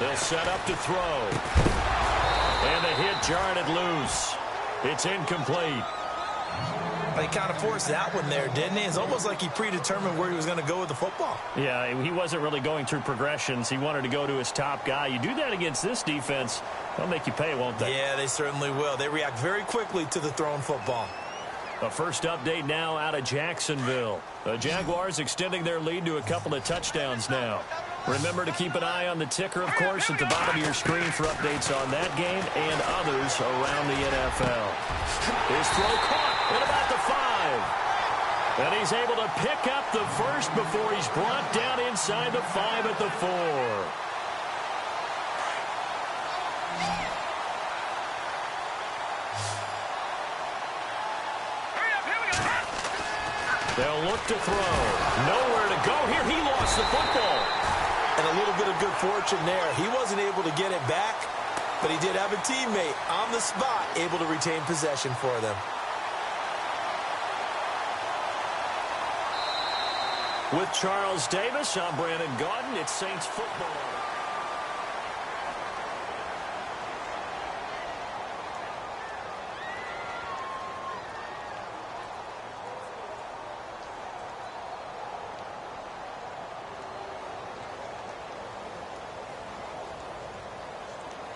They'll set up to throw. And the hit jarred it loose. It's incomplete. He kind of forced that one there, didn't he? It's almost like he predetermined where he was going to go with the football. Yeah, he wasn't really going through progressions. He wanted to go to his top guy. You do that against this defense, they'll make you pay, won't they? Yeah, they certainly will. They react very quickly to the thrown football. A first update now out of Jacksonville. The Jaguars extending their lead to a couple of touchdowns now. Remember to keep an eye on the ticker, of course, at the bottom of your screen for updates on that game and others around the NFL. His throw caught at about the 5. And he's able to pick up the first before he's brought down inside the 5 at the 4. They'll look to throw. Nowhere to go here. He lost the football. And a little bit of good fortune there. He wasn't able to get it back, but he did have a teammate on the spot able to retain possession for them. With Charles Davis, I'm Brandon Gaudin. It's Saints football.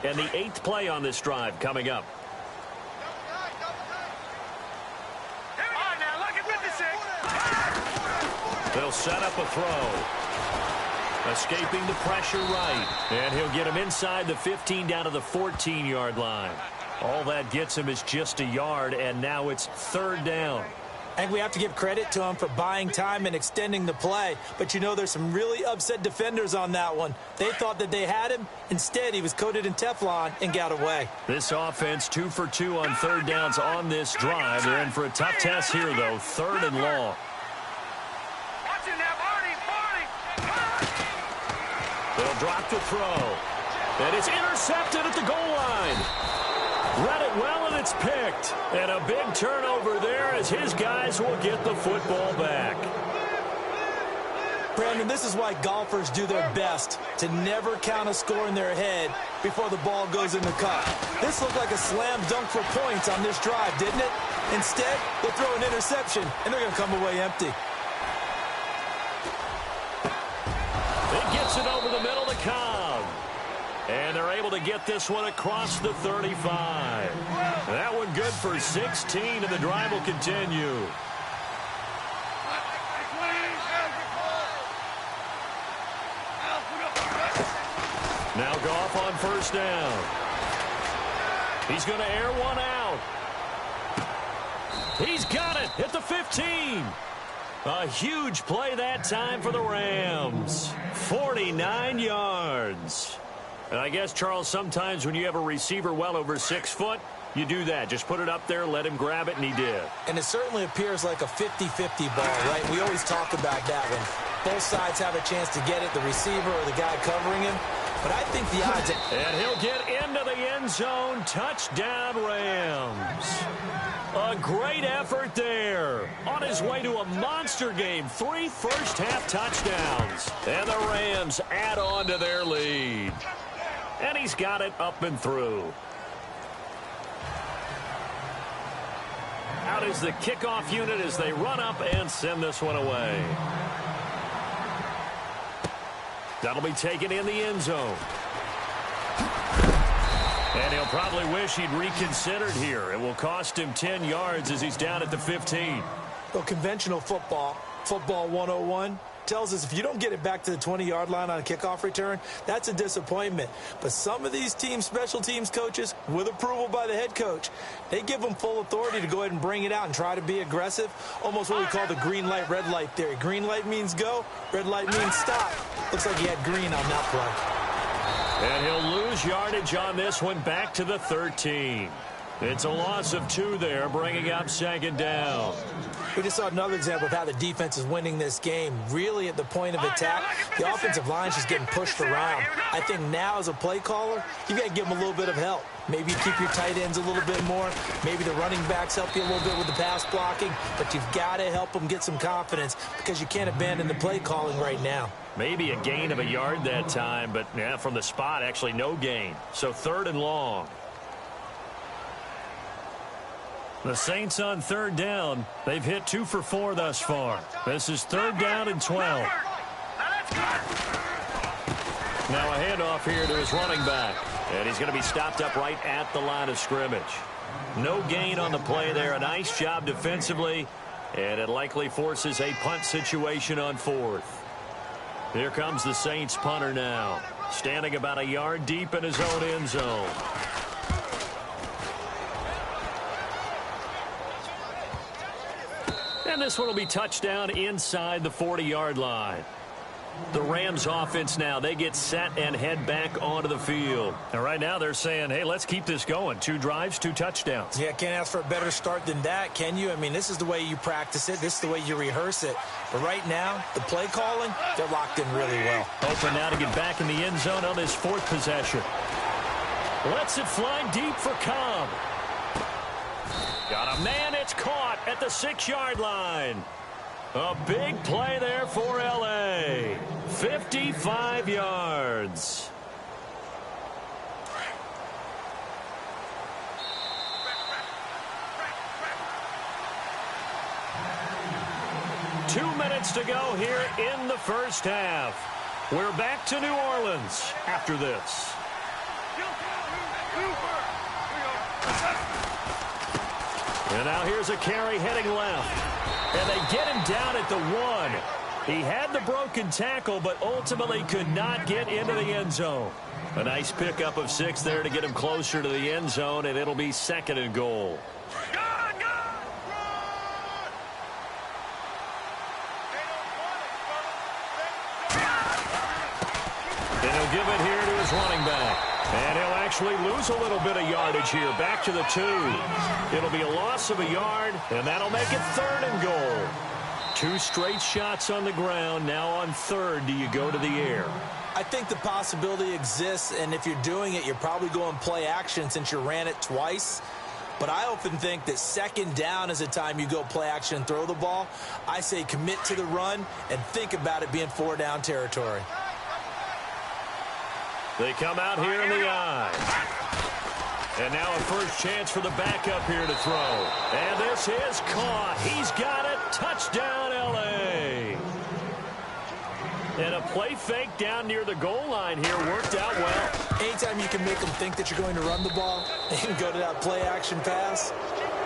And the 8th play on this drive coming up. They'll set up a throw. Escaping the pressure right. And he'll get him inside the 15 down to the 14-yard line. All that gets him is just a yard, and now it's 3rd down. I think we have to give credit to him for buying time and extending the play. But, you know, there's some really upset defenders on that one. They thought that they had him. Instead, he was coated in Teflon and got away. This offense 2 for 2 on 3rd downs on this drive. They're in for a tough test here, though. 3rd and long. They'll drop to throw. And it's intercepted at the goal line. Read it well, and it's picked. And a big turnover there as his guys will get the football back. Brandon, this is why golfers do their best to never count a score in their head before the ball goes in the cup. This looked like a slam dunk for points on this drive, didn't it? Instead, they'll throw an interception, and they're going to come away empty. It gets it over the middle to Cobb. And they're able to get this one across the 35. That one good for 16, and the drive will continue. Now Goff on 1st down. He's going to air one out. He's got it at the 15. A huge play that time for the Rams. 49 yards. And I guess, Charles, sometimes when you have a receiver well over 6 foot, you do that. Just put it up there, let him grab it, and he did. And it certainly appears like a 50-50 ball, right? We always talk about that one. Both sides have a chance to get it, the receiver or the guy covering him. But I think the odds... And he'll get into the end zone. Touchdown, Rams. A great effort there. On his way to a monster game. 3 first-half touchdowns. And the Rams add on to their lead. And he's got it up and through. Out is the kickoff unit as they run up and send this one away. That'll be taken in the end zone. And he'll probably wish he'd reconsidered here. It will cost him 10 yards as he's down at the 15. Well, conventional football 101, tells us if you don't get it back to the 20-yard line on a kickoff return, that's a disappointment. But some of these teams, special teams coaches, with approval by the head coach, they give them full authority to go ahead and bring it out and try to be aggressive. Almost what we call the green light, red light theory. Green light means go, red light means stop. Looks like he had green on that play. And he'll lose yardage on this one back to the 13. It's a loss of 2 there, bringing up 2nd down. We just saw another example of how the defense is winning this game. Really at the point of attack, the offensive line is just getting pushed around. I think now as a play caller, you got to give them a little bit of help. Maybe you keep your tight ends a little bit more. Maybe the running backs help you a little bit with the pass blocking. But you've got to help them get some confidence because you can't abandon the play calling right now. Maybe a gain of a yard that time, but yeah, from the spot, actually no gain. So 3rd and long. The Saints on 3rd down. They've hit 2 for 4 thus far. This is 3rd down and 12. Now a handoff here to his running back. And he's going to be stopped up right at the line of scrimmage. No gain on the play there. A nice job defensively. And it likely forces a punt situation on 4th. Here comes the Saints punter now. Standing about a yard deep in his own end zone. And this one will be touchdown inside the 40-yard line. The Rams offense now, they get set and head back onto the field. And right now they're saying, hey, let's keep this going. 2 drives, 2 touchdowns. Yeah, can't ask for a better start than that, can you? I mean, this is the way you practice it. This is the way you rehearse it. But right now, the play calling, they're locked in really well. Open now to get back in the end zone on his 4th possession. Lets it fly deep for Cobb. Got a man, it's caught at the 6-yard line. A big play there for L.A. 55 yards. Two minutes to go here in the first half. We're back to New Orleans after this. And now here's a carry heading left. And they get him down at the 1. He had the broken tackle, but ultimately could not get into the end zone. A nice pickup of 6 there to get him closer to the end zone, and it'll be 2nd and goal. And he'll give it here to his running back. And he'll actually lose a little bit of yardage here. Back to the 2. It'll be a loss of a yard, and that'll make it 3rd and goal. 2 straight shots on the ground. Now on 3rd, do you go to the air? I think the possibility exists, and if you're doing it, you're probably going play action since you ran it twice. But I often think that 2nd down is the time you go play action and throw the ball. I say commit to the run and think about it being 4-down territory. They come out here in the eye. And now a first chance for the backup here to throw. And this is caught. He's got it. Touchdown, L.A. And a play fake down near the goal line here worked out well. Anytime you can make them think that you're going to run the ball and go to that play action pass,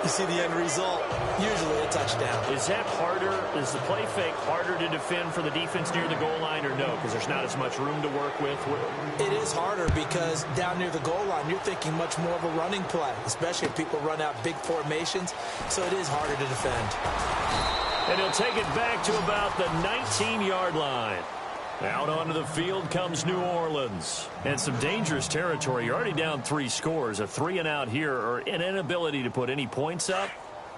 you see the end result, usually a touchdown. Is that harder? Is the play fake harder to defend for the defense near the goal line or no? Because there's not as much room to work with? It is harder because down near the goal line, you're thinking much more of a running play, especially if people run out big formations. So it is harder to defend. And he'll take it back to about the 19-yard line. Out onto the field comes New Orleans. And some dangerous territory. You're already down 3 scores. A 3-and-out here, or an inability to put any points up.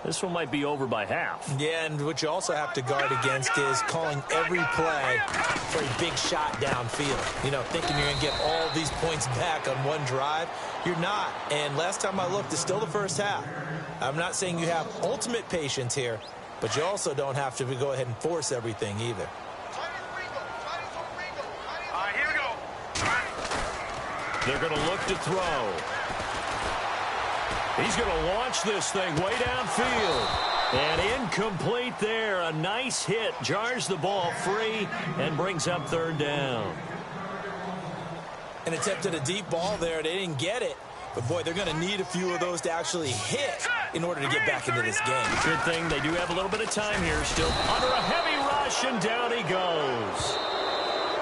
This one might be over by half. Yeah, and what you also have to guard against is calling every play for a big shot downfield. You know, thinking you're going to get all these points back on one drive. You're not. And last time I looked, it's still the first half. I'm not saying you have ultimate patience here, but you also don't have to go ahead and force everything either. They're going to look to throw. He's going to launch this thing way downfield. And incomplete there. A nice hit. Jars the ball free and brings up 3rd down. An attempt at a deep ball there. They didn't get it. But, boy, they're going to need a few of those to actually hit in order to get back into this game. Good thing they do have a little bit of time here. Still under a heavy rush, and down he goes.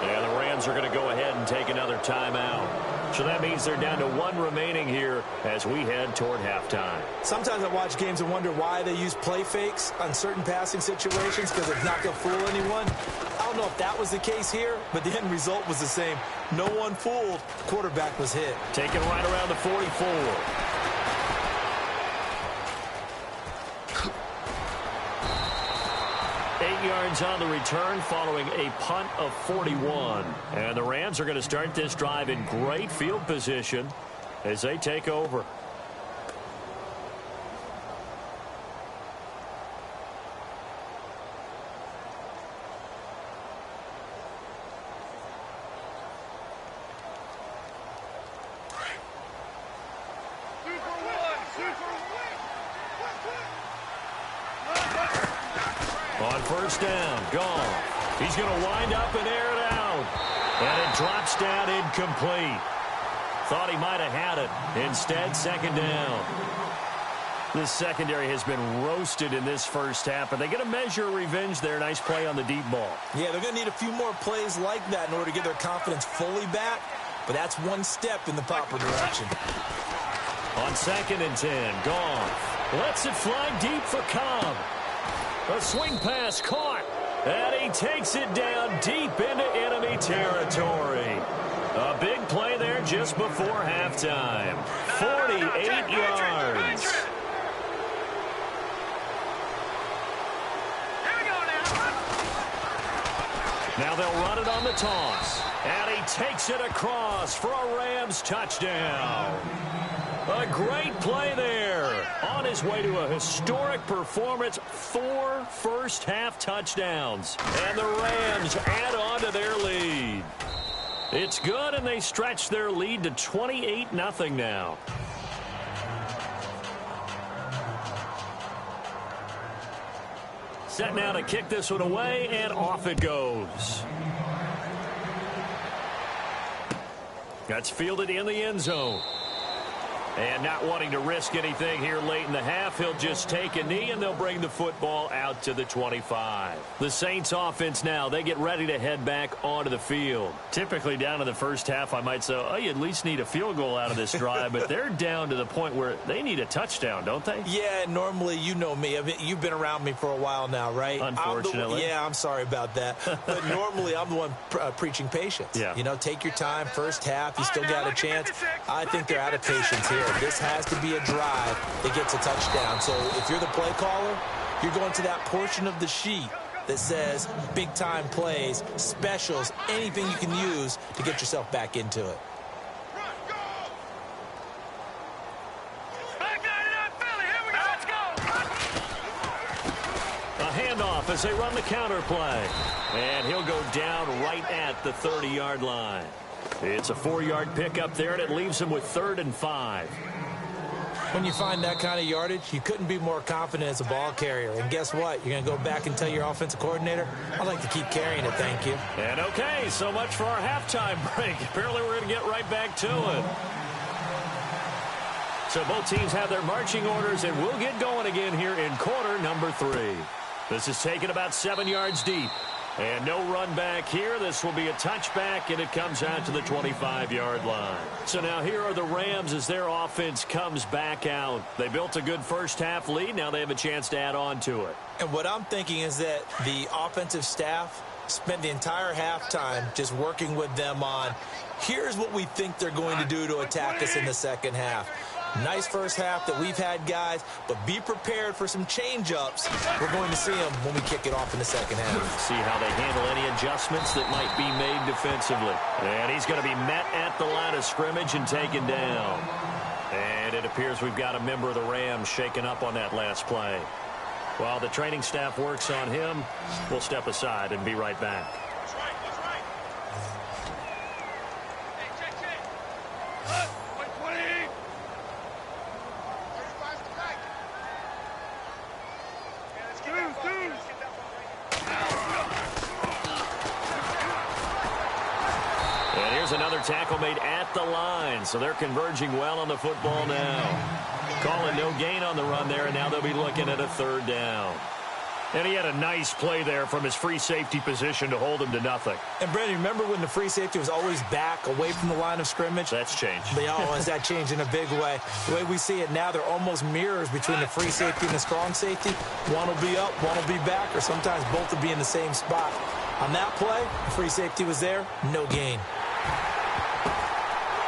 Yeah, the Rams are going to go ahead and take another timeout. So that means they're down to 1 remaining here as we head toward halftime. Sometimes I watch games and wonder why they use play fakes on certain passing situations because it's not going to fool anyone. I don't know if that was the case here, but the end result was the same. No one fooled. Quarterback was hit. Taken right around the 44. 8 yards on the return following a punt of 41. And the Rams are going to start this drive in great field position as they take over. On first down, Goff. He's going to wind up and air it out. And it drops down incomplete. Thought he might have had it. Instead, second down. This secondary has been roasted in this first half. Are they going to measure revenge there? Nice play on the deep ball. Yeah, they're going to need a few more plays like that in order to get their confidence fully back. But that's one step in the proper direction. On 2nd and 10, Goff lets it fly deep for Cobb. A swing pass caught. And he takes it down deep into enemy territory. A big play there just before halftime. 48 yards. Now they'll run it on the toss. And he takes it across for a Rams touchdown. A great play there. On his way to a historic performance, 4 first-half touchdowns. And the Rams add on to their lead. It's good, and they stretch their lead to 28-0 now. Set now to kick this one away, and off it goes. That's fielded in the end zone. And not wanting to risk anything here late in the half, he'll just take a knee, and they'll bring the football out to the 25. The Saints offense now, they get ready to head back onto the field. Typically down to the first half, I might say, oh, you at least need a field goal out of this drive, but they're down to the point where they need a touchdown, don't they? Yeah, normally, you know me. I mean, you've been around me for a while now, right? Unfortunately. I'm sorry about that. But normally, I'm the one preaching patience. Yeah. You know, take your time, first half, you still got a chance. I think they're out of patience here. This has to be a drive that gets a touchdown. So if you're the play caller, you're going to that portion of the sheet that says big-time plays, specials, anything you can use to get yourself back into it. A handoff as they run the counter play. And he'll go down right at the 30-yard line. It's a 4-yard pickup there, and it leaves him with 3rd and 5. When you find that kind of yardage, you couldn't be more confident as a ball carrier. And guess what? You're going to go back and tell your offensive coordinator, I'd like to keep carrying it, thank you. And okay, so much for our halftime break. Apparently we're going to get right back to it. So both teams have their marching orders, and we'll get going again here in quarter number 3. This is taken about 7 yards deep. And no run back here. This will be a touchback, and it comes out to the 25-yard line. So now here are the Rams as their offense comes back out. They built a good first-half lead. Now they have a chance to add on to it. And what I'm thinking is that the offensive staff spent the entire halftime just working with them on, here's what we think they're going to do to attack us in the second half. Nice first half that we've had, guys, but be prepared for some change-ups. We're going to see them when we kick it off in the second half. See how they handle any adjustments that might be made defensively. And he's going to be met at the line of scrimmage and taken down. And it appears we've got a member of the Rams shaken up on that last play. While the training staff works on him, we'll step aside and be right back. Another tackle made at the line, so they're converging well on the football now. Calling no gain on the run there, and now they'll be looking at a 3rd down. And he had a nice play there from his free safety position to hold him to nothing. And, Brandon, remember when the free safety was always back, away from the line of scrimmage? That's changed. Has that changed in a big way? The way we see it now, they're almost mirrors between the free safety and the strong safety. One will be up, one will be back, or sometimes both will be in the same spot. On that play, the free safety was there, no gain.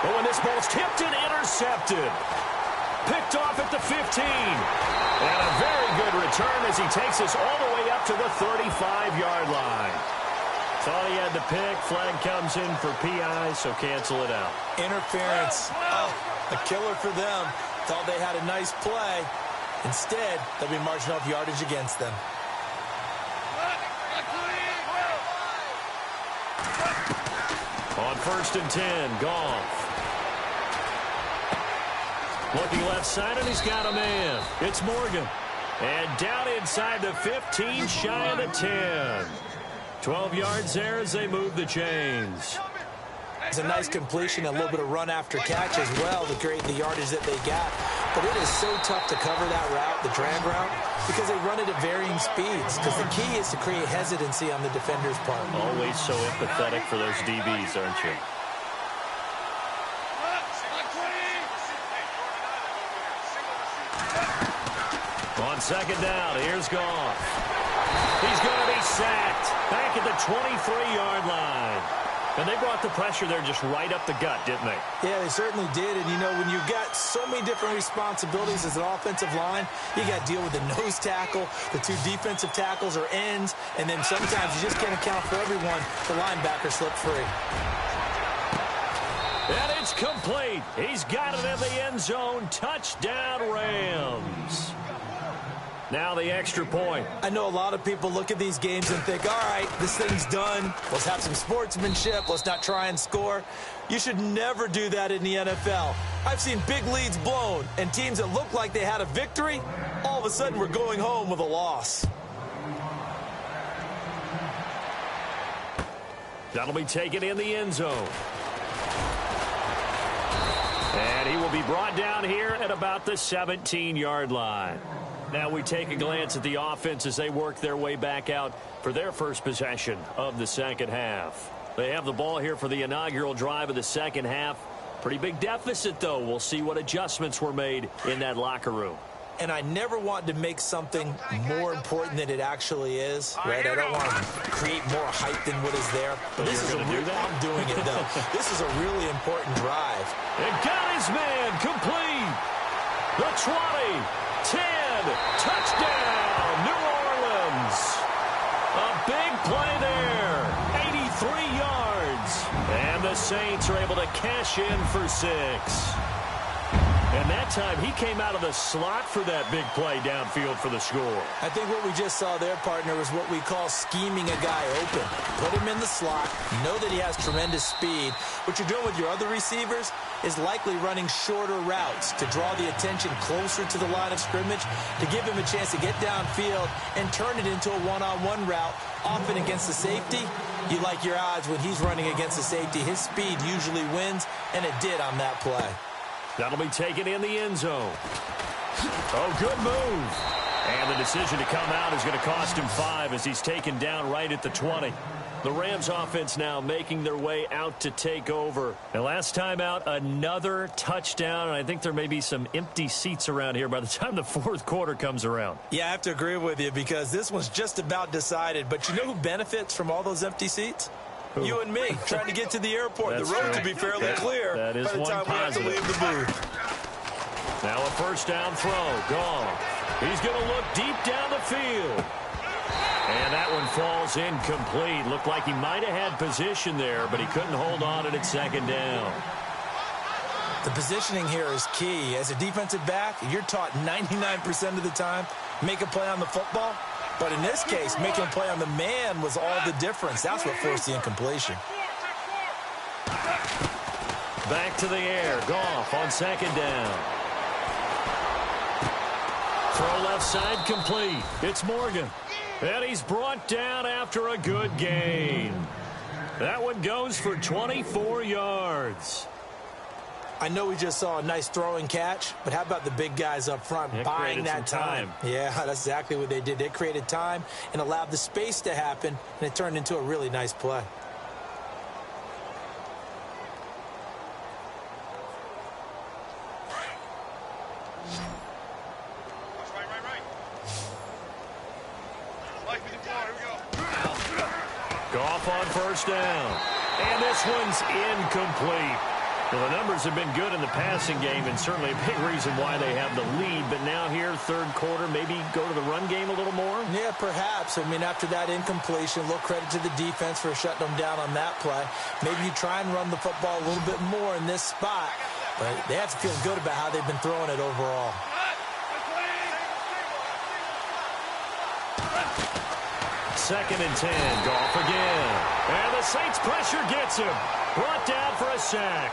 But when this ball's tipped and intercepted. Picked off at the 15. And a very good return as he takes us all the way up to the 35-yard line. Thought he had the pick. Flag comes in for PI, so cancel it out. Interference. Oh, a killer for them. Thought they had a nice play. Instead, they'll be marching off yardage against them. On 1st and 10, Goff. Looking left side, and he's got a man. It's Morgan. And down inside the 15, shy of the 10. 12 yards there as they move the chains. It's a nice completion, a little bit of run after catch as well to create the yardage that they got. But it is so tough to cover that route, the drag route, because they run it at varying speeds. Because the key is to create hesitancy on the defender's part. Always so empathetic for those DBs, aren't you? On second down, here's Goff. He's going to be sacked back at the 23-yard line. And they brought the pressure there just right up the gut, didn't they? Yeah, they certainly did. And, you know, when you've got so many different responsibilities as an offensive line, you got to deal with the nose tackle, the two defensive tackles or ends, and then sometimes you just can't account for everyone. The linebacker slipped free. And it's complete. He's got it in the end zone. Touchdown, Rams. Now the extra point. I know a lot of people look at these games and think, all right, this thing's done. Let's have some sportsmanship. Let's not try and score. You should never do that in the NFL. I've seen big leads blown, and teams that looked like they had a victory, all of a sudden we're going home with a loss. That'll be taken in the end zone. And he will be brought down here at about the 17-yard line. Now we take a glance at the offense as they work their way back out for their first possession of the second half. They have the ball here for the inaugural drive of the second half. Pretty big deficit, though. We'll see what adjustments were made in that locker room. And I never want to make something more important than it actually is, right? I don't want to create more hype than what is there. But this is I'm doing it, though. This is a really important drive. And got his man complete. The 20. 10, touchdown, New Orleans. A big play there, 83 yards. And the Saints are able to cash in for 6. And that time, he came out of the slot for that big play downfield for the score. I think what we just saw there, partner, is what we call scheming a guy open. Put him in the slot. You know that he has tremendous speed. What you're doing with your other receivers is likely running shorter routes to draw the attention closer to the line of scrimmage, to give him a chance to get downfield and turn it into a one-on-one route, often against the safety. You like your odds when he's running against the safety. His speed usually wins, and it did on that play. That'll be taken in the end zone. Oh, good move. And the decision to come out is going to cost him 5 as he's taken down right at the 20. The Rams offense now making their way out to take over. And last time out, another touchdown. And I think there may be some empty seats around here by the time the fourth quarter comes around. Yeah, I have to agree with you because this one's just about decided. But you know who benefits from all those empty seats? Who? You and me, trying to get to the airport. The road could be fairly clear by the time we have to leave the booth. Now a first down throw. Goff. He's going to look deep down the field. And that one falls incomplete. Looked like he might have had position there, but he couldn't hold on at second down. The positioning here is key. As a defensive back, you're taught 99% of the time, make a play on the football. But in this case, making a play on the man was all the difference. That's what forced the incompletion. Back to the air. Goff on second down. Throw left side complete. It's Morgan. And he's brought down after a good gain. That one goes for 24 yards. I know we just saw a nice throwing catch, but how about the big guys up front buying that time? Yeah, that's exactly what they did. They created time and allowed the space to happen, and it turned into a really nice play. Goff on first down. And this one's incomplete. Well, the numbers have been good in the passing game and certainly a big reason why they have the lead. But now here, third quarter, maybe go to the run game a little more? Yeah, perhaps. I mean, after that incompletion, a little credit to the defense for shutting them down on that play. Maybe you try and run the football a little bit more in this spot. But they have to feel good about how they've been throwing it overall. Second and 10. Goff again. And the Saints pressure gets him. Brought down for a sack.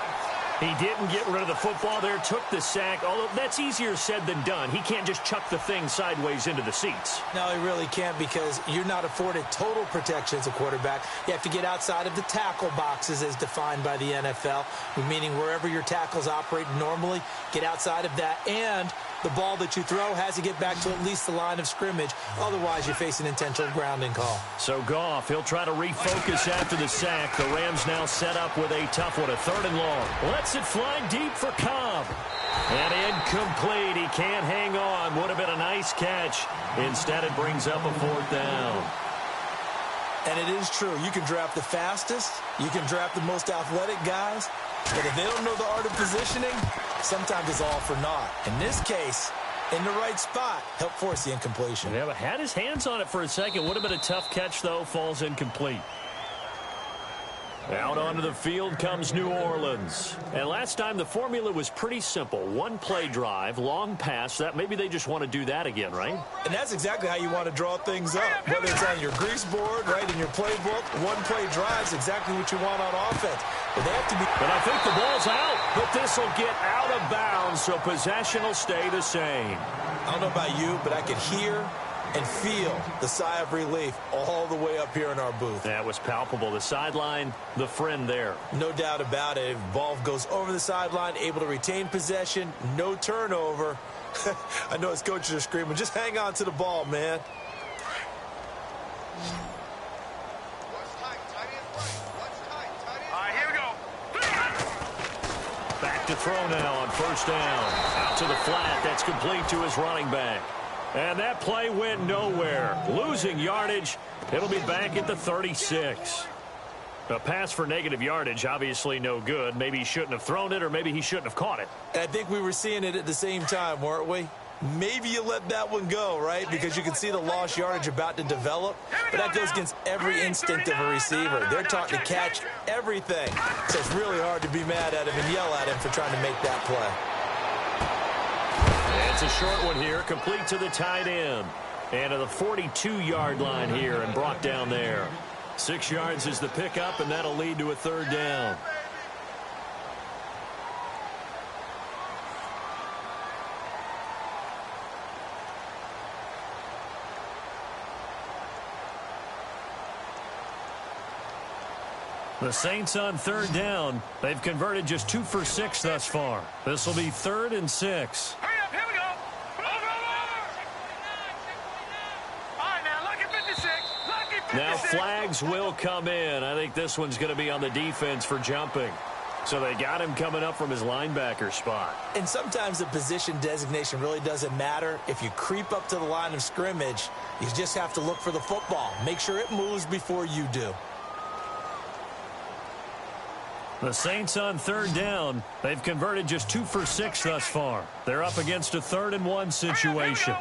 He didn't get rid of the football there, took the sack, although that's easier said than done. He can't just chuck the thing sideways into the seats. No, he really can't because you're not afforded total protection as a quarterback. You have to get outside of the tackle boxes as defined by the NFL, meaning wherever your tackles operate normally, get outside of that, and the ball that you throw has to get back to at least the line of scrimmage. Otherwise, you face an intentional grounding call. So Goff, he'll try to refocus after the sack. The Rams now set up with a tough one, a 3rd and long. Lets it fly deep for Cobb. And incomplete. He can't hang on. Would have been a nice catch. Instead, it brings up a 4th down. And it is true. You can draft the fastest. You can draft the most athletic guys. But if they don't know the art of positioning, sometimes it's all for naught. In this case, in the right spot, help force the incompletion. Yeah, but had his hands on it for a second. Would have been a tough catch, though. Falls incomplete. Out onto the field comes New Orleans. And last time the formula was pretty simple. 1-play drive, long pass. That maybe they just want to do that again, right? And that's exactly how you want to draw things up. Whether it's on your grease board, right, in your playbook, 1-play drive is exactly what you want on offense. But they have to be. But I think the ball's out. But this will get out of bounds, so possession will stay the same. I don't know about you, but I could hear and feel the sigh of relief all the way up here in our booth. That was palpable. The sideline, the friend there. No doubt about it. If the ball goes over the sideline, able to retain possession, no turnover. I know his coaches are screaming, just hang on to the ball, man. All right, here we go. Back to throw now on 1st down. Out to the flat. That's complete to his running back. And that play went nowhere. Losing yardage. It'll be back at the 36. A pass for negative yardage, obviously no good. Maybe he shouldn't have thrown it, or maybe he shouldn't have caught it. And I think we were seeing it at the same time, weren't we? Maybe you let that one go, right? Because you can see the lost yardage about to develop. But that goes against every instinct of a receiver. They're taught to catch everything. So it's really hard to be mad at him and yell at him for trying to make that play. It's a short one here, complete to the tight end. And to the 42-yard line here and brought down there. 6 yards is the pickup, and that'll lead to a 3rd down. The Saints on 3rd down. They've converted just 2 for 6 thus far. This will be 3rd and 6. Hurry up, here we go. Over. All right, now, look at 56. Look at 56. Now flags will come in. I think this one's going to be on the defense for jumping. So they got him coming up from his linebacker spot. And sometimes the position designation really doesn't matter. If you creep up to the line of scrimmage, you just have to look for the football. Make sure it moves before you do. The Saints on 3rd down. They've converted just 2 for 6 thus far. They're up against a 3rd and 1 situation.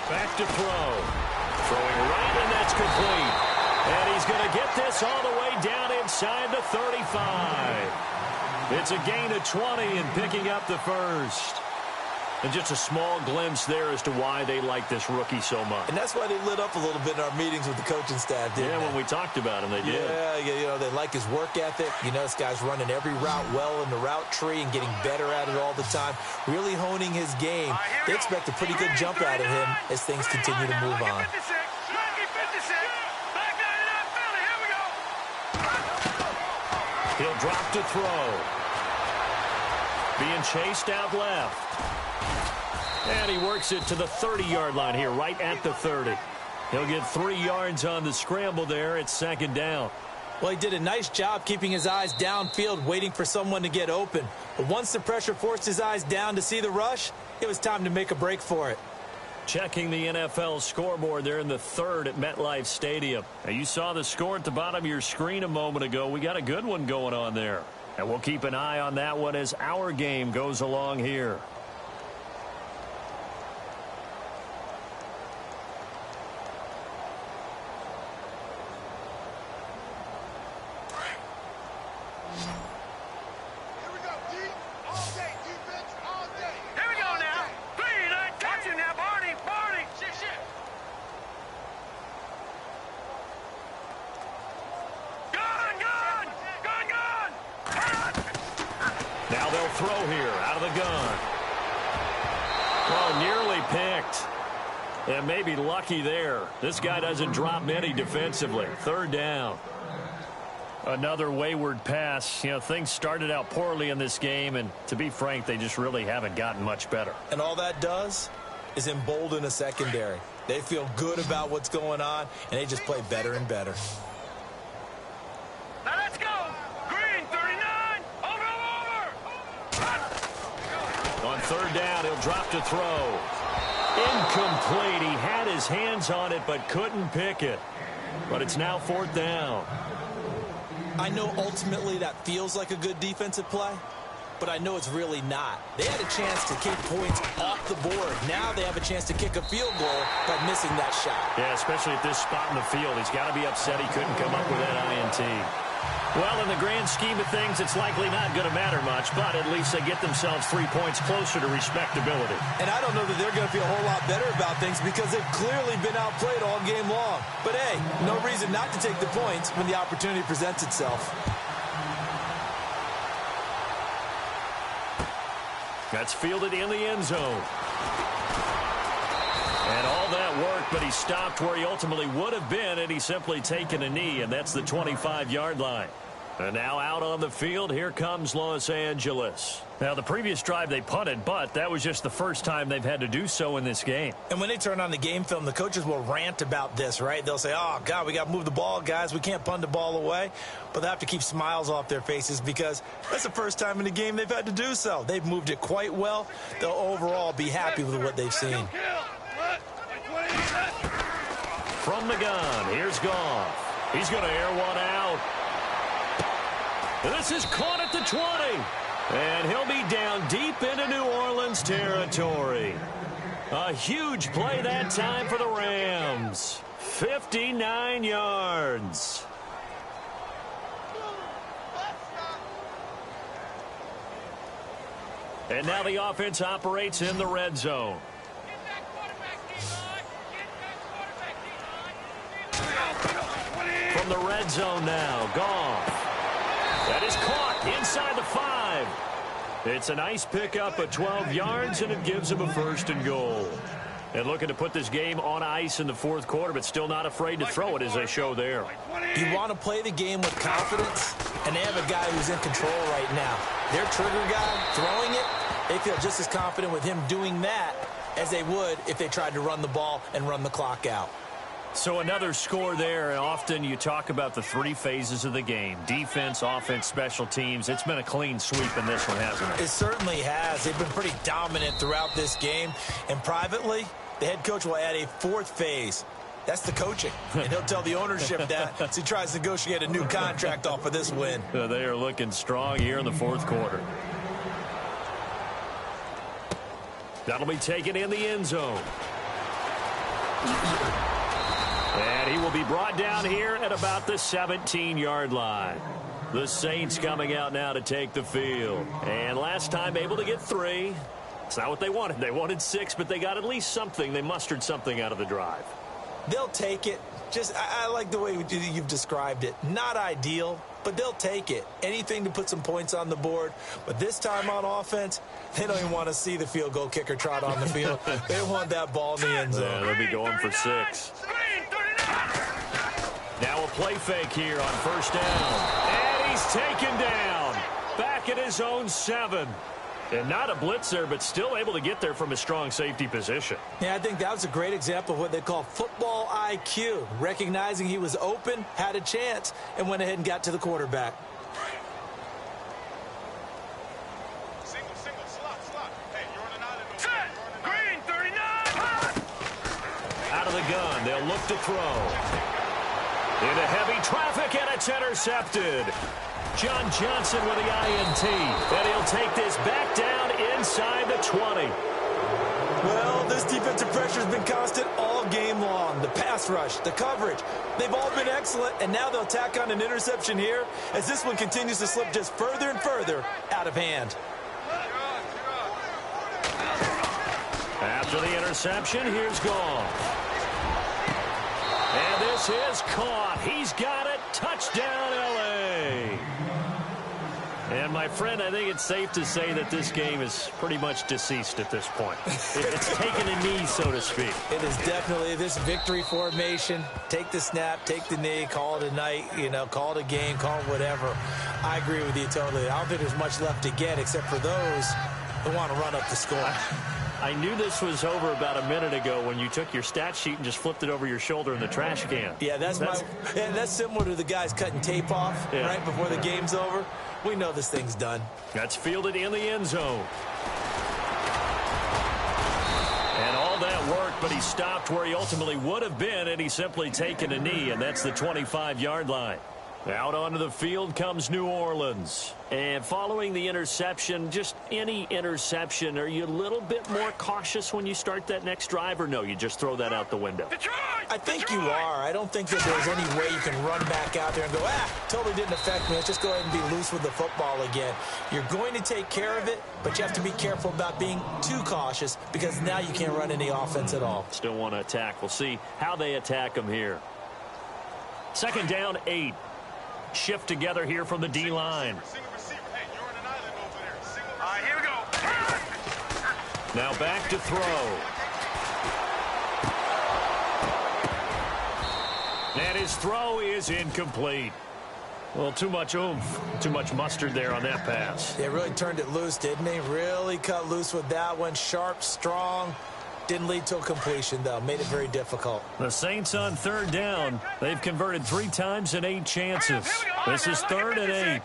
Back to throw. Throwing right, and that's complete. And he's going to get this all the way down inside the 35. It's a gain of 20 and picking up the 1st. And just a small glimpse there as to why they like this rookie so much. And that's why they lit up a little bit in our meetings with the coaching staff, didn't they? When we talked about him, they did. Yeah, you know, they like his work ethic. You know, this guy's running every route well in the route tree and getting better at it all the time, really honing his game. They expect a pretty good jump out of him as things continue to move on. He'll drop to throw. Being chased out left. And he works it to the 30-yard line here, right at the 30. He'll get 3 yards on the scramble there. It's 2nd down. Well, he did a nice job keeping his eyes downfield, waiting for someone to get open. But once the pressure forced his eyes down to see the rush, it was time to make a break for it. Checking the NFL scoreboard there in the 3rd at MetLife Stadium. Now, you saw the score at the bottom of your screen a moment ago. We got a good one going on there. And we'll keep an eye on that one as our game goes along here. they'll throw here out of the gun. Well, nearly picked. And maybe lucky there. This guy doesn't drop many defensively. Third down. Another wayward pass. You know, things started out poorly in this game, and to be frank, they just really haven't gotten much better. And all that does is embolden a secondary. They feel good about what's going on, and they just play better and better. Now let's go. Green, 39. Over. On third down, he'll drop to throw. Incomplete. He had his hands on it, but couldn't pick it. But it's now fourth down. I know ultimately that feels like a good defensive play, but I know it's really not. They had a chance to kick points off the board. Now they have a chance to kick a field goal by missing that shot. Yeah, especially at this spot in the field. He's got to be upset he couldn't come up with that INT. Well, in the grand scheme of things, it's likely not going to matter much, but at least they get themselves 3 points closer to respectability. And I don't know that they're going to feel a whole lot better about things because they've clearly been outplayed all game long. But, hey, no reason not to take the points when the opportunity presents itself. That's fielded in the end zone. And all that work, but he stopped where he ultimately would have been had he simply taken a knee, and that's the 25-yard line. And now out on the field, here comes Los Angeles. Now, the previous drive they punted, but that was just the first time they've had to do so in this game. And when they turn on the game film, the coaches will rant about this, right? They'll say, oh, God, we got to move the ball, guys. We can't punt the ball away. But they have to keep smiles off their faces because that's the first time in the game they've had to do so. They've moved it quite well. They'll overall be happy with what they've seen. From the gun, here's Goff. He's going to air one out. This is caught at the 20. And he'll be down deep into New Orleans territory. A huge play that time for the Rams. 59 yards. And now the offense operates in the red zone. From the red zone now, Goff. That is caught inside the 5. It's a nice pickup of 12 yards, and it gives him a first and goal. And looking to put this game on ice in the fourth quarter, but still not afraid to throw it as they show there. You want to play the game with confidence, and they have a guy who's in control right now. Their trigger guy throwing it, they feel just as confident with him doing that as they would if they tried to run the ball and run the clock out. So another score there, and often you talk about the 3 phases of the game. Defense, offense, special teams. It's been a clean sweep in this one, hasn't it? It certainly has. They've been pretty dominant throughout this game. And privately, the head coach will add a 4th phase. That's the coaching. And he'll tell the ownership that as he tries to negotiate a new contract off of this win. They are looking strong here in the fourth quarter. That'll be taken in the end zone. And he will be brought down here at about the 17-yard line. The Saints coming out now to take the field. And last time able to get 3. It's not what they wanted. They wanted 6, but they got at least something. They mustered something out of the drive. They'll take it. I like the way you've described it. Not ideal, but they'll take it. Anything to put some points on the board. But this time on offense, they don't even want to see the field goal kicker trot on the field. They want that ball in the end zone. Yeah, they'll be going for 6. Now a play fake here on first down. And he's taken down. Back at his own 7. And not a blitz there, but still able to get there from a strong safety position. Yeah, I think that was a great example of what they call football IQ. Recognizing he was open, had a chance, and went ahead and got to the quarterback. Single, slot. Hey, you're on an island. Set! Green, 39! Out of the gun, they'll look to throw. Into heavy traffic, and it's intercepted. John Johnson with the INT. And he'll take this back down inside the 20. Well, this defensive pressure has been constant all game long. The pass rush, the coverage, they've all been excellent, and now they'll tack on an interception here as this one continues to slip just further and further out of hand. After the interception, here's Goff. And this is caught. He's got it. Touchdown, L.A. And, my friend, I think it's safe to say that this game is pretty much deceased at this point. It's taken a knee, so to speak. It is definitely this victory formation. Take the snap, take the knee, call it a night, call it a game, call it whatever. I agree with you totally. I don't think there's much left to get except for those who want to run up the score. I knew this was over about a minute ago when you took your stat sheet and just flipped it over your shoulder in the trash can. Yeah, that's similar to the guys cutting tape off right before the game's over. We know this thing's done. That's fielded in the end zone. And all that work, but he stopped where he ultimately would have been had he simply taken a knee, and that's the 25-yard line. Out onto the field comes New Orleans. And following the interception, just any interception, are you a little bit more cautious when you start that next drive, or no, you just throw that out the window? I think you are. I don't think that there's any way you can run back out there and go, totally didn't affect me. Let's just go ahead and be loose with the football again. You're going to take care of it, but you have to be careful about being too cautious because now you can't run any offense at all. Still want to attack. We'll see how they attack them here. 2nd down, 8. Shift together here from the D-line. Here we go. Now back to throw. And his throw is incomplete. Well, too much oomph, too much mustard there on that pass. They really turned it loose, didn't they? Really cut loose with that one. Sharp, strong. Didn't lead to a completion, though. Made it very difficult. The Saints on 3rd down. They've converted 3 times in 8 chances. This is 3rd and 8.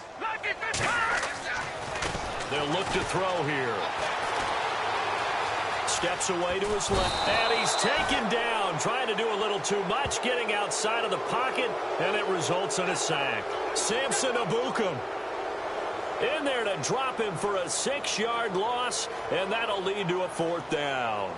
They'll look to throw here. Steps away to his left. And he's taken down, trying to do a little too much, getting outside of the pocket, and it results in a sack. Samson Abukum in there to drop him for a 6-yard loss, and that'll lead to a 4th down.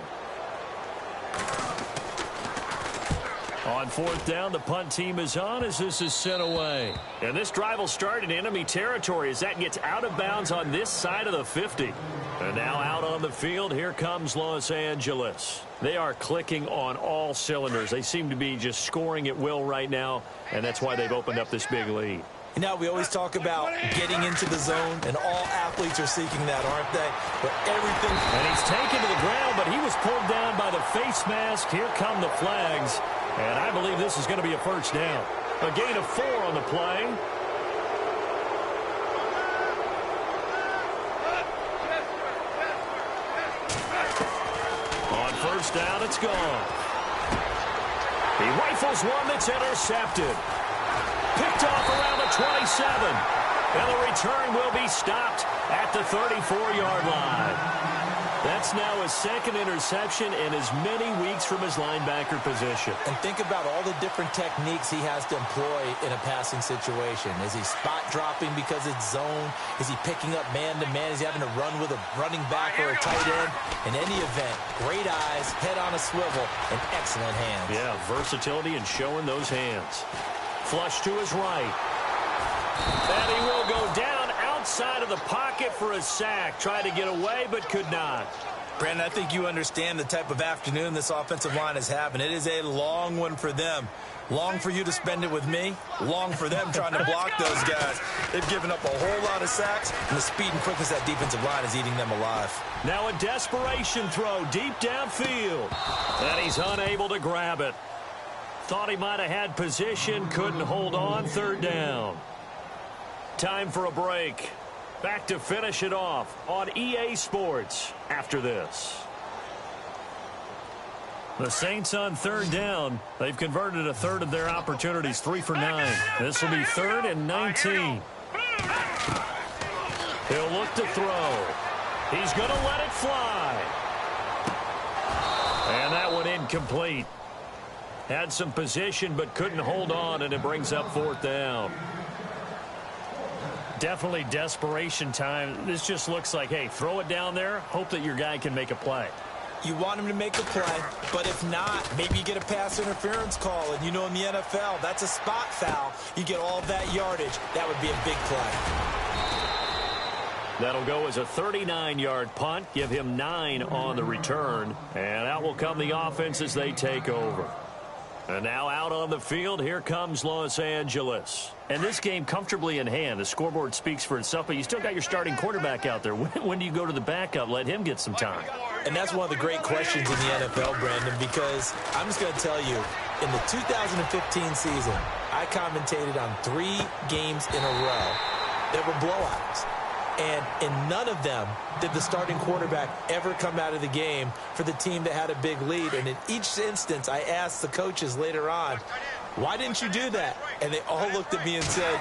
On 4th down, the punt team is on as this is sent away. And this drive will start in enemy territory as that gets out of bounds on this side of the 50. And now out on the field, here comes Los Angeles. They are clicking on all cylinders. They seem to be just scoring at will right now, and that's why they've opened up this big lead. We always talk about getting into the zone, and all athletes are seeking that, aren't they? But everything... And he's taken to the ground, but he was pulled down by the face mask. Here come the flags. And I believe this is going to be a 1st down. A gain of 4 on the play. On 1st down, it's gone. He rifles one that's intercepted. Picked off around the 27. And the return will be stopped at the 34-yard line. That's now his 2nd interception in as many weeks from his linebacker position. And think about all the different techniques he has to employ in a passing situation. Is he spot dropping because it's zone? Is he picking up man-to-man? Is he having to run with a running back or a tight end? In any event, great eyes, head on a swivel, and excellent hands. Yeah, versatility and showing those hands. Flush to his right. And he will go down outside of the pocket for a sack. Tried to get away, but could not. Brandon, I think you understand the type of afternoon this offensive line is having. It is a long one for them. Long for you to spend it with me. Long for them trying to block those guys. They've given up a whole lot of sacks, and the speed and quickness of that defensive line is eating them alive. Now a desperation throw deep downfield. And he's unable to grab it. Thought he might have had position, couldn't hold on. 3rd down. Time for a break. Back to finish it off on EA Sports after this. The Saints on 3rd down. They've converted a 1/3 of their opportunities, 3 for 9. This will be 3rd and 19. He'll look to throw. He's going to let it fly. And that one incomplete. Had some position but couldn't hold on, and it brings up 4th down. Definitely desperation time. This just looks like, hey, throw it down there, hope that your guy can make a play. You want him to make a play, but if not, maybe you get a pass interference call, and you know in the NFL, that's a spot foul. You get all that yardage. That would be a big play. That'll go as a 39-yard punt, give him 9 on the return, and out will come the offense as they take over. And now out on the field, here comes Los Angeles. And this game comfortably in hand. The scoreboard speaks for itself, but you still got your starting quarterback out there. When do you go to the backup, let him get some time? And that's one of the great questions in the NFL, Brandon, because I'm just going to tell you, in the 2015 season, I commentated on 3 games in a row that were blowouts. And in none of them did the starting quarterback ever come out of the game for the team that had a big lead. And in each instance, I asked the coaches later on, why didn't you do that? And they all looked at me and said,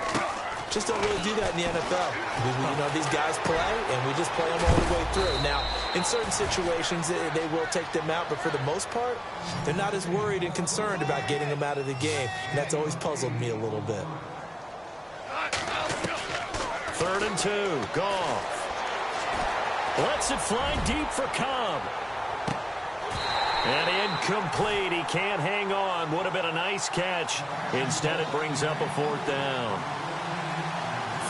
just don't really do that in the NFL. You know, these guys play, and we just play them all the way through. Now, in certain situations, they will take them out, but for the most part, they're not as worried and concerned about getting them out of the game. And that's always puzzled me a little bit. 3rd and 2, Goff. Lets it fly deep for Cobb. And incomplete. He can't hang on. Would have been a nice catch. Instead, it brings up a 4th down.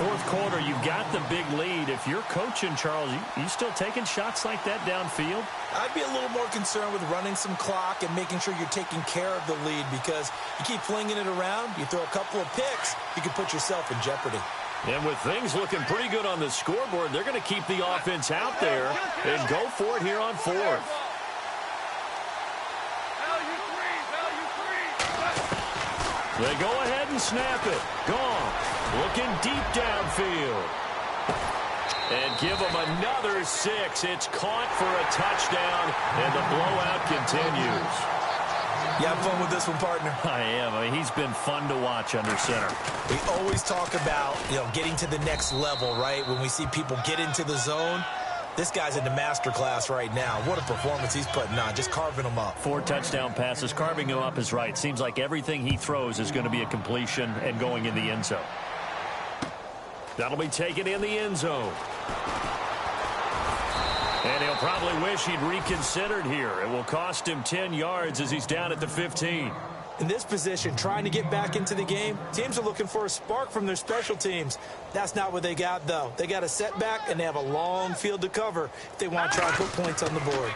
4th quarter, you've got the big lead. If you're coaching, Charles, you still taking shots like that downfield? I'd be a little more concerned with running some clock and making sure you're taking care of the lead, because you keep flinging it around, you throw a couple of picks, you can put yourself in jeopardy. And with things looking pretty good on the scoreboard, they're going to keep the offense out there and go for it here on 4th. They go ahead and snap it. Goff looking deep downfield. And give them another 6. It's caught for a touchdown, and the blowout continues. You have fun with this one, partner? I am. I mean, he's been fun to watch under center. We always talk about, getting to the next level, right? When we see people get into the zone, this guy's in the master class right now. What a performance he's putting on, just carving them up. 4 touchdown passes. Carving him up is right. Seems like everything he throws is going to be a completion and going in the end zone. That'll be taken in the end zone. And he'll probably wish he'd reconsidered here. It will cost him 10 yards as he's down at the 15. In this position, trying to get back into the game, teams are looking for a spark from their special teams. That's not what they got, though. They got a setback, and they have a long field to cover if they want to try and put points on the board.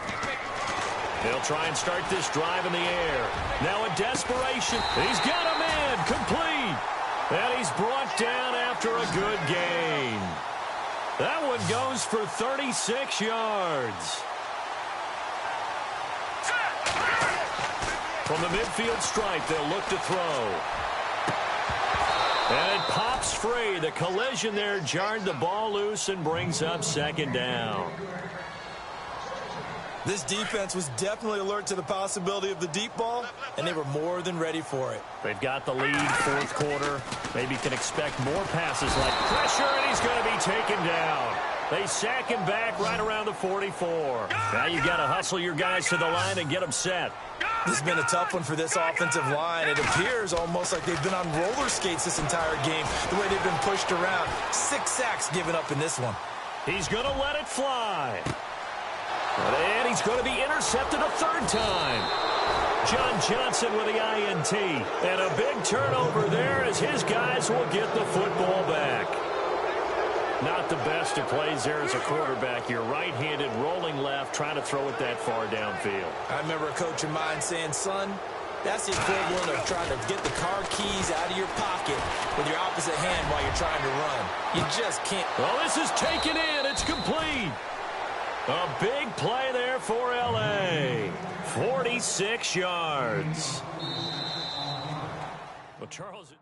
They'll try and start this drive in the air. Now in desperation, he's got a man complete. And he's brought down after a good gain. That one goes for 36 yards. From the midfield stripe, they'll look to throw. And it pops free. The collision there jarred the ball loose and brings up 2nd down. This defense was definitely alert to the possibility of the deep ball, and they were more than ready for it. They've got the lead, 4th quarter. Maybe can expect more passes like pressure, and he's going to be taken down. They sack him back right around the 44. Now you got to hustle your guys to the line and get them set. This has been a tough one for this offensive line. It appears almost like they've been on roller skates this entire game, the way they've been pushed around. 6 sacks given up in this one. He's going to let it fly. And he's going to be intercepted a 3rd time. John Johnson with the INT. And a big turnover there as his guys will get the football back. Not the best of plays there as a quarterback. You're right-handed, rolling left, trying to throw it that far downfield. I remember a coach of mine saying, son, that's the equivalent of trying to get the car keys out of your pocket with your opposite hand while you're trying to run. You just can't. Well, this is taken in. It's complete. A big play there for L.A. 46 yards. Well, Charles...